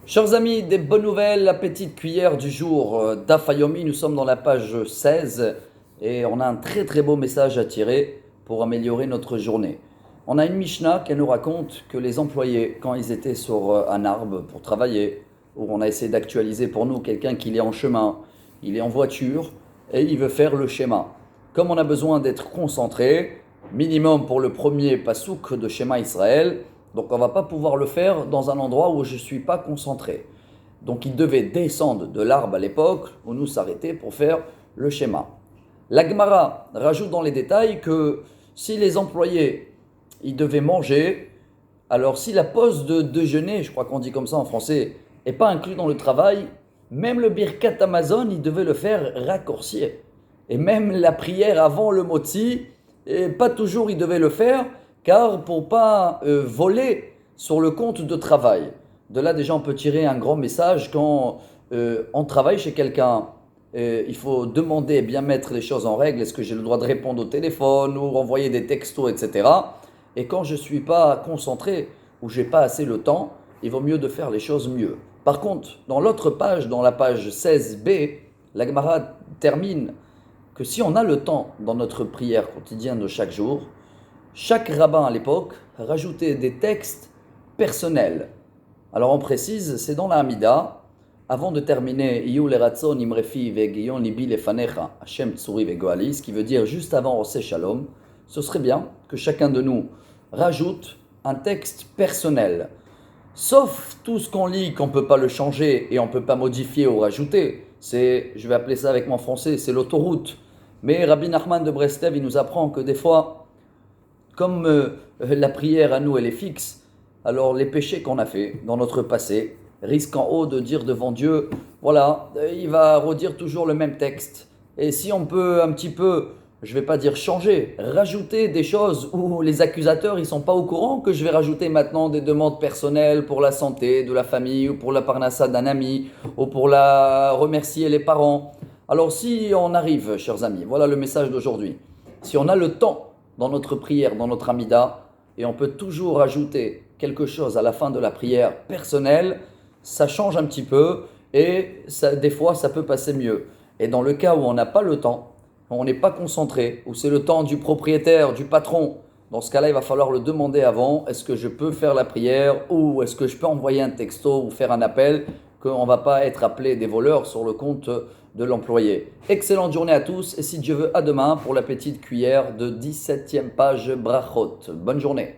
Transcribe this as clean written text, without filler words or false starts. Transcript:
Chers amis, des bonnes nouvelles, la petite cuillère du jour d'Afayomi, nous sommes dans la page 16 et on a un très très beau message à tirer pour améliorer notre journée. On a une Mishnah qui nous raconte que les employés, quand ils étaient sur un arbre pour travailler, ou on a essayé d'actualiser pour nous quelqu'un qui est en chemin, il est en voiture et il veut faire le schéma. Comme on a besoin d'être concentré, minimum pour le premier pasouk de schéma Israël, donc on ne va pas pouvoir le faire dans un endroit où je ne suis pas concentré. Donc il devait descendre de l'arbre à l'époque où nous s'arrêter pour faire le schéma. La Gemara rajoute dans les détails que si les employés ils devaient manger, alors si la pause de déjeuner, je crois qu'on dit comme ça en français, n'est pas inclus dans le travail, même le Birkat Amazon, il devait le faire raccourcir. Et même la prière avant le motzi, et pas toujours il devait le faire, car pour ne pas voler sur le compte de travail. De là déjà on peut tirer un grand message quand on travaille chez quelqu'un. Il faut demander et bien mettre les choses en règle. Est-ce que j'ai le droit de répondre au téléphone ou envoyer des textos, etc. Et quand je ne suis pas concentré ou je n'ai pas assez le temps, il vaut mieux de faire les choses mieux. Par contre, dans l'autre page, dans la page 16b, la Gemara termine que si on a le temps dans notre prière quotidienne de chaque jour, chaque rabbin à l'époque rajoutait des textes personnels. Alors on précise, c'est dans la Hamida, avant de terminer Iyu leratson imrefi vegion libi lefanecha Hashem tsuri vegoali, ce qui veut dire juste avant Oseh Shalom, ce serait bien que chacun de nous rajoute un texte personnel. Sauf tout ce qu'on lit qu'on ne peut pas le changer et on ne peut pas modifier ou rajouter. C'est, je vais appeler ça avec mon français, c'est l'autoroute. Mais Rabbi Nachman de Breslev, il nous apprend que des fois, comme la prière à nous, elle est fixe, alors les péchés qu'on a fait dans notre passé risquent en haut de dire devant Dieu, voilà, il va redire toujours le même texte. Et si on peut un petit peu, je ne vais pas dire changer, rajouter des choses où les accusateurs ils sont pas au courant que je vais rajouter maintenant des demandes personnelles pour la santé de la famille ou pour la parnassa d'un ami ou pour la remercier les parents. Alors si on arrive, chers amis, voilà le message d'aujourd'hui. Si on a le temps dans notre prière, dans notre amida, et on peut toujours ajouter quelque chose à la fin de la prière personnelle, ça change un petit peu et ça, des fois ça peut passer mieux. Et dans le cas où on n'a pas le temps, on n'est pas concentré, ou c'est le temps du propriétaire, du patron, dans ce cas-là il va falloir le demander avant, est-ce que je peux faire la prière ou est-ce que je peux envoyer un texto ou faire un appel, qu'on ne va pas être appelé des voleurs sur le compte de l'employé. Excellente journée à tous et si Dieu veut, à demain pour la petite cuillère de 17e page Brachot. Bonne journée.